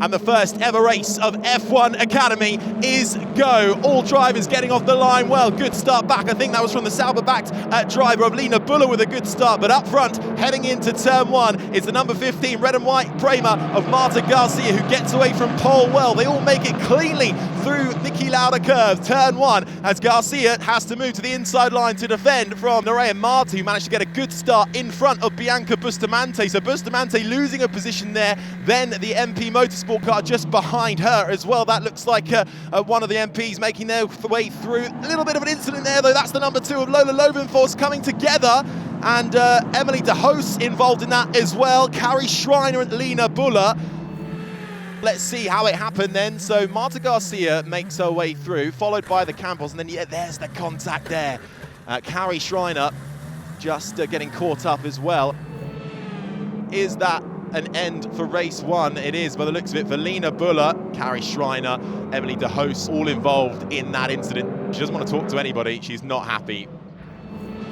And the first ever race of F1 Academy is go. All drivers getting off the line well. Good start back. I think that was from the Sauber-backed driver of Lina Buller with a good start. But up front, heading into turn one, is the number 15 red and white Prema of Marta Garcia, who gets away from pole well. They all make it cleanly through Niki Lauda curve. Turn one, as Garcia has to move to the inside line to defend from Nerea Marti, who managed to get a good start in front of Bianca Bustamante. So Bustamante losing a position there. Then the MP Motorsport car just behind her as well. That looks like one of the MPs making their way through. A little bit of an incident there though. That's the number 2 of Lola Lovenfors coming together, and Emily de Hoos involved in that as well. Carrie Schreiner and Lina Buller. Let's see how it happened then. So Marta Garcia makes her way through, followed by the Campbells, and then yeah, there's the contact there. Carrie Schreiner just getting caught up as well. Is that an end for race one? It is, by the looks of it, for Lina Buller, Carrie Schreiner, Emily de Hoos, all involved in that incident. She doesn't want to talk to anybody. She's not happy.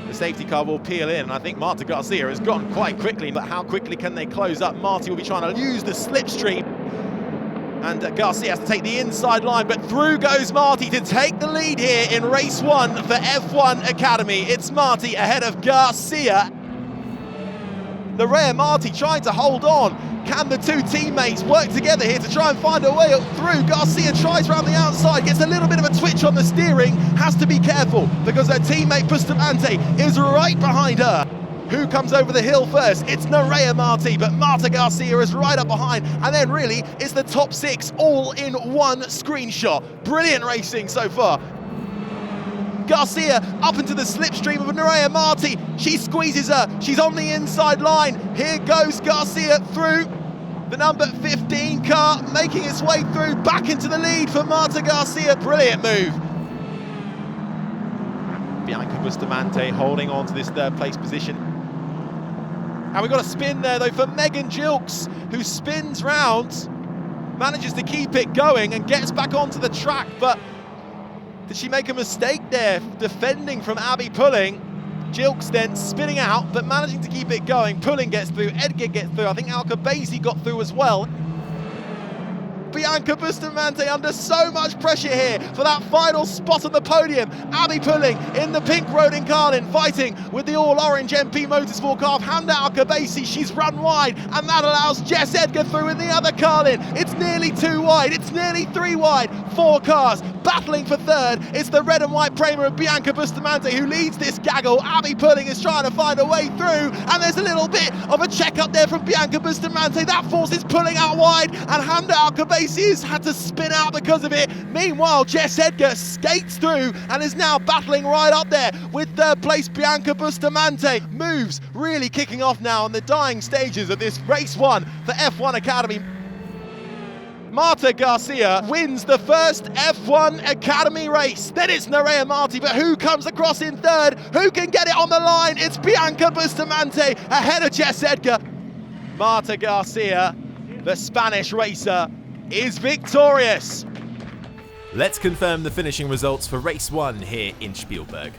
The safety car will peel in, and I think Marta Garcia has gone quite quickly, but how quickly can they close up? Marty will be trying to use the slipstream, and Garcia has to take the inside line, but through goes Marty to take the lead here in race one for F1 Academy. It's Marty ahead of Garcia. Nerea Marti trying to hold on. Can the two teammates work together here to try and find a way up through? Garcia tries around the outside, gets a little bit of a twitch on the steering, has to be careful because her teammate Bustamante is right behind her. Who comes over the hill first? It's Nerea Marti, but Marta Garcia is right up behind, and then really it's the top 6 all in one screenshot. Brilliant racing so far. Garcia up into the slipstream of Nerea Marti. She squeezes her. She's on the inside line. Here goes Garcia through the number 15 car, making its way through back into the lead for Marta Garcia. Brilliant move. Bianca Bustamante holding on to this third place position. And we've got a spin there though for Megan Gilks, who spins round, manages to keep it going and gets back onto the track, but did she make a mistake there, defending from Abby Pulling? Gilks then spinning out, but managing to keep it going. Pulling gets through, Edgar gets through, I think Alcabasi got through as well. Bianca Bustamante under so much pressure here for that final spot on the podium. Abby Pulling in the pink Rodin Carlin, fighting with the all-orange MP Motorsport car of Handa Alcabasi. She's run wide, and that allows Jess Edgar through in the other Carlin. It's nearly 2 wide, it's nearly 3 wide. 4 cars battling for third. It's the red and white Prema of Bianca Bustamante who leads this gaggle. Abby Pulling is trying to find a way through, and there's a little bit of a check up there from Bianca Bustamante. That forces Pulling out wide, and Handa Alcabasi has had to spin out because of it. Meanwhile, Jess Edgar skates through and is now battling right up there with third place Bianca Bustamante. Moves really kicking off now in the dying stages of this race one for F1 Academy. Marta Garcia wins the first F1 Academy race. Then it's Nerea Marti, but who comes across in third? Who can get it on the line? It's Bianca Bustamante ahead of Jess Edgar. Marta Garcia, the Spanish racer, is victorious. Let's confirm the finishing results for race 1 here in Spielberg.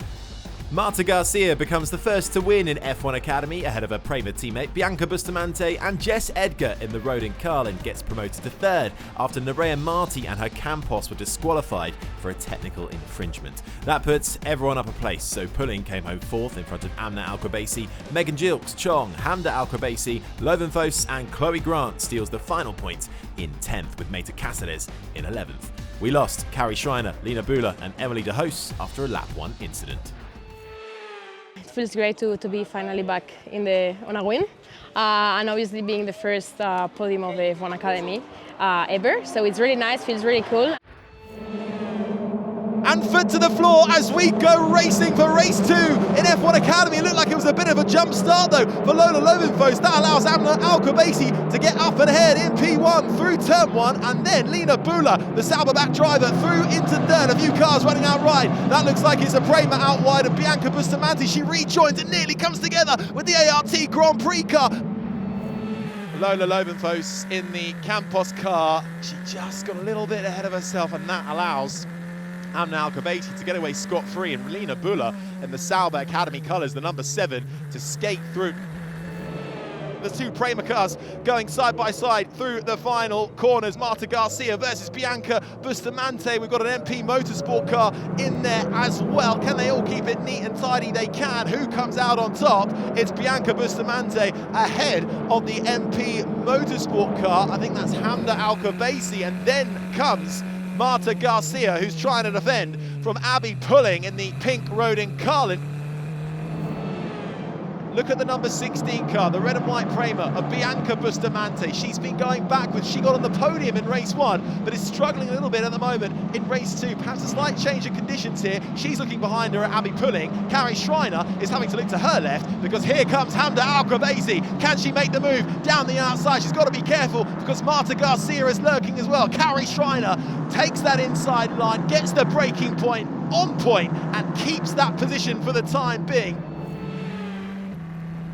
Marta Garcia becomes the first to win in F1 Academy ahead of her Prema teammate Bianca Bustamante, and Jess Edgar in the Rodin Carlin gets promoted to third after Nerea Marti and her Campos were disqualified for a technical infringement. That puts everyone up a place, so Pulling came home 4th in front of Amna Alcabasi, Megan Gilks, Chong, Handa Alcabasi, Lovenfos and Chloe Grant steals the final point in 10th, with Meta Cáceres in 11th. We lost Carrie Schreiner, Lina Buller and Emily de Hoos after a lap 1 incident. It feels great to be finally back on a win, and obviously being the first podium of the F1 Academy ever. So it's really nice, feels really cool. And foot to the floor as we go racing for race 2 in F1 Academy. It looked like it was a bit of a jump start though for Lola Lovenfos. That allows Amna Alcabasi to get up and ahead in P1 through turn 1, and then Lina Buller, the Sauber-backed driver, through into third. A few cars running out right. That looks like it's a Prema out wide of Bianca Bustamante. She rejoins and nearly comes together with the ART Grand Prix car. Lola Lovenfos in the Campos car. She just got a little bit ahead of herself, and that allows Amna Alcabasi to get away scot-free, and Lina Buller in the Sauber Academy colours, the number 7, to skate through. The two Prema cars going side by side through the final corners. Marta Garcia versus Bianca Bustamante. We've got an MP Motorsport car in there as well. Can they all keep it neat and tidy? They can. Who comes out on top? It's Bianca Bustamante ahead of the MP Motorsport car. I think that's Hamda Al-Kubaisi, and then comes Marta Garcia, who's trying to defend from Abby Pulling in the pink Rodin Carlin. Look at the number 16 car, the red and white Prema of Bianca Bustamante. She's been going backwards. She got on the podium in race 1, but is struggling a little bit at the moment in race 2. Perhaps a slight change of conditions here. She's looking behind her at Abby Pulling. Carrie Schreiner is having to look to her left because here comes Hamda Al-Kubaisi. Can she make the move down the outside? She's got to be careful because Marta Garcia is lurking as well. Carrie Schreiner takes that inside line, gets the braking point on point, and keeps that position for the time being.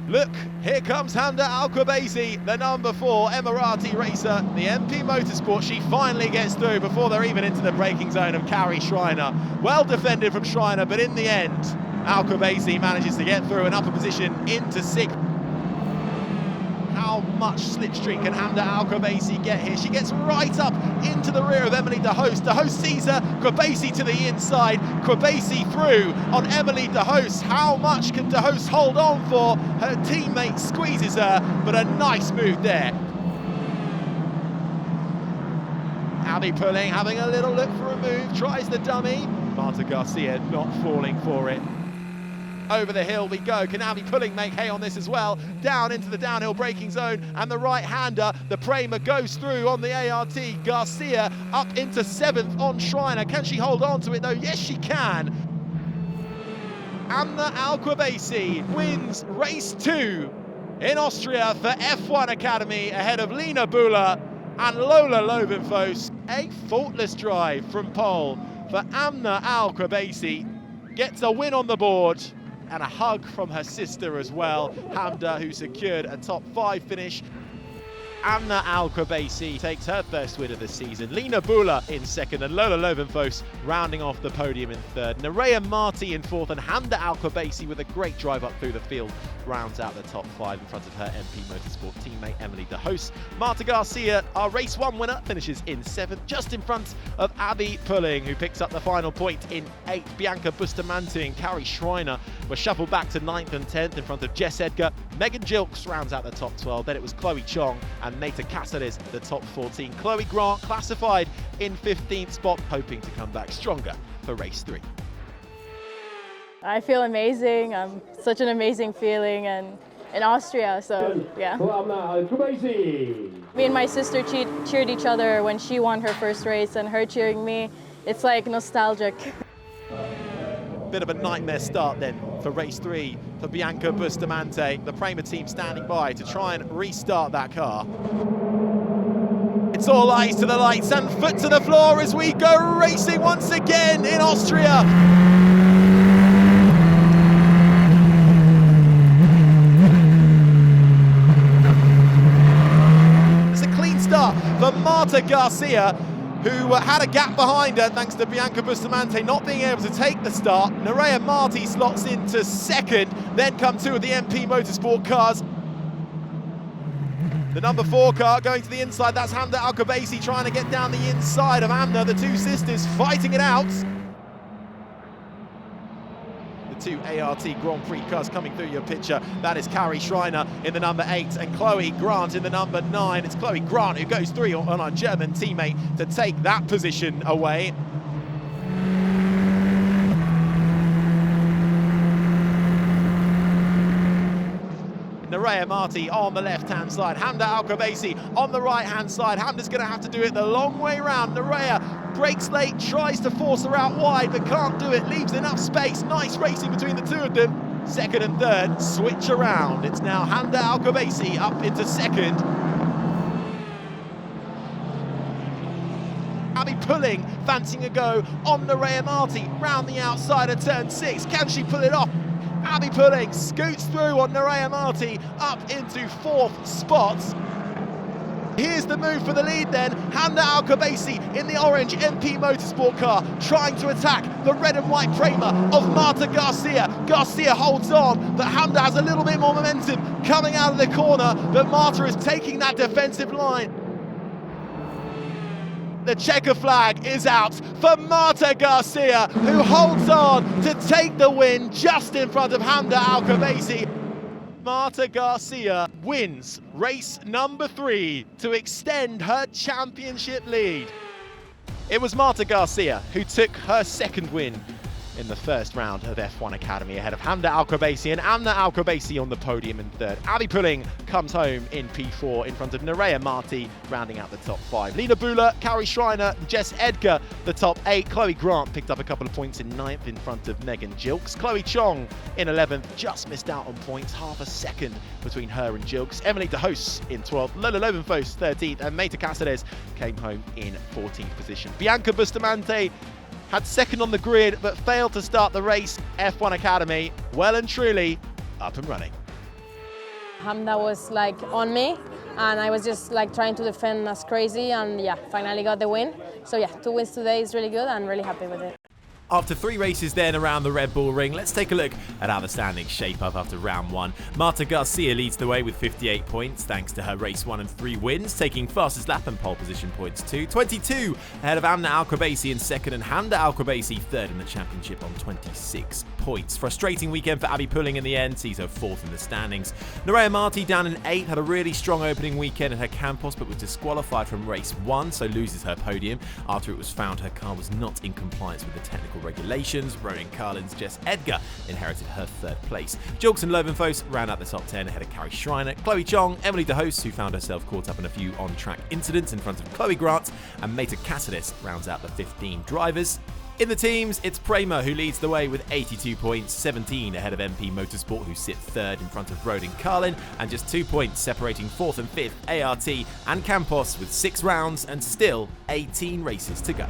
Look, here comes Hamda Al-Kubaisi, the number 4 Emirati racer, the MP Motorsport. She finally gets through before they're even into the braking zone of Carrie Schreiner. Well defended from Schreiner, but in the end, Al-Kubaisi manages to get through an upper position into 6th. How much slipstream can Hamda Al-Kubaisi get here? She gets right up into the rear of Emily de Host. De Host sees her, Kubaisi to the inside, Kubaisi through on Emily de Host. How much can de Host hold on for? Her teammate squeezes her, but a nice move there. Abby Pulling having a little look for a move, tries the dummy. Marta Garcia not falling for it. Over the hill we go. Can Abby Pulling make hay on this as well? Down into the downhill braking zone, and the right-hander, the Prema, goes through on the ART. Garcia up into 7th on Schreiner. Can she hold on to it though? Yes, she can. Hamda Al-Kubaisi wins race 2 in Austria for F1 Academy ahead of Lina Bühler and Lola Lovenfos. A faultless drive from pole for Hamda Al-Kubaisi. Gets a win on the board. And a hug from her sister as well, Hamda, who secured a top 5 finish. Hamda Al-Kubaisi takes her first win of the season. Lina Bühler in 2nd, and Lola Lovenfos rounding off the podium in 3rd. Nerea Marti in 4th, and Hamda Al-Kubaisi with a great drive up through the field rounds out the top 5 in front of her MP Motorsport teammate Emily de Host. Marta Garcia, our race 1 winner, finishes in 7th, just in front of Abby Pulling, who picks up the final point in 8th. Bianca Bustamante and Carrie Schreiner were shuffled back to 9th and 10th in front of Jess Edgar. Megan Gilks rounds out the top 12. Then it was Chloe Chong and Nata Caceres, the top 14. Chloe Grant classified in 15th spot, hoping to come back stronger for race 3. I feel amazing. Such an amazing feeling, and in Austria, so yeah. Me and my sister cheered each other when she won her first race, and her cheering me, it's like nostalgic. Bit of a nightmare start then for race 3 for Bianca Bustamante. The Prema team standing by to try and restart that car. It's all eyes to the lights and foot to the floor as we go racing once again in Austria. For Marta Garcia, who had a gap behind her thanks to Bianca Bustamante not being able to take the start. Nerea Marti slots into 2nd, then come 2 of the MP Motorsport cars. The number 4 car going to the inside, that's Hamda Al-Kubaisi trying to get down the inside of Hamda, the 2 sisters fighting it out. The 2 ART Grand Prix cars coming through your picture. That is Carrie Schreiner in the number 8 and Chloe Grant in the number 9. It's Chloe Grant who goes through on our German teammate to take that position away. Nerea Marti on the left-hand side, Hamda Al-Kubaisi on the right-hand side. Hamda's going to have to do it the long way round. Nerea breaks late, tries to force her out wide, but can't do it, leaves enough space. Nice racing between the 2 of them. 2nd and 3rd, switch around. It's now Hamda Al-Kubaisi up into 2nd. Abby Pulling fancying a go on Nerea Marti, round the outside of turn 6. Can she pull it off? Abby Pulling scoots through on Nerea Marti up into 4th spot. Here's the move for the lead then. Hamda Al-Khabaisi in the orange MP Motorsport car, trying to attack the red and white Prema of Marta Garcia. Garcia holds on, but Hamda has a little bit more momentum coming out of the corner, but Marta is taking that defensive line. The checker flag is out for Marta Garcia, who holds on to take the win just in front of Hamda Al-Khabaisi. Marta Garcia wins race number 3 to extend her championship lead. It was Marta Garcia who took her second win in the first round of F1 Academy, ahead of Hamda Al-Khabaisi, and Amna Al-Khabaisi on the podium in third. Abby Pulling comes home in P4 in front of Nerea Marti, rounding out the top 5. Lena Buller, Carrie Schreiner, Jess Edgar, the top 8. Chloe Grant picked up a couple of points in 9th in front of Megan Jilks. Chloe Chong in 11th, just missed out on points, half a second between her and Jilks. Emily De Hoos in 12th, Lola Lovenfos 13th, and Meta Cáceres came home in 14th position. Bianca Bustamante had second on the grid, but failed to start the race. F1 Academy, well and truly up and running. Hamda was like on me, and I was just like trying to defend as crazy, and yeah, finally got the win. So yeah, 2 wins today is really good, and really happy with it. After 3 races then around the Red Bull Ring, let's take a look at how the standings shape up after round 1. Marta Garcia leads the way with 58 points thanks to her race 1 and 3 wins, taking fastest lap and pole position points too. 22 ahead of Amna Al-Khabaisi in second, and Hamda Al-Khabaisi third in the championship on 26 points. Frustrating weekend for Abby Pulling in the end, sees her 4th in the standings. Nerea Marti down in 8th, had a really strong opening weekend at her Campos, but was disqualified from race 1, so loses her podium after it was found her car was not in compliance with the technical regulations. Ronan Carlin's Jess Edgar inherited her 3rd place. Jilks and Lovenfos ran out the top 10 ahead of Carrie Schreiner. Chloe Chong, Emily De Hoos, who found herself caught up in a few on-track incidents in front of Chloe Grant, and Meta Cáceres rounds out the 15 drivers. In the teams, it's Prema who leads the way with 82 points, 17 ahead of MP Motorsport, who sit 3rd in front of Ronan Carlin, and just 2 points separating 4th and 5th ART and Campos, with 6 rounds and still 18 races to go.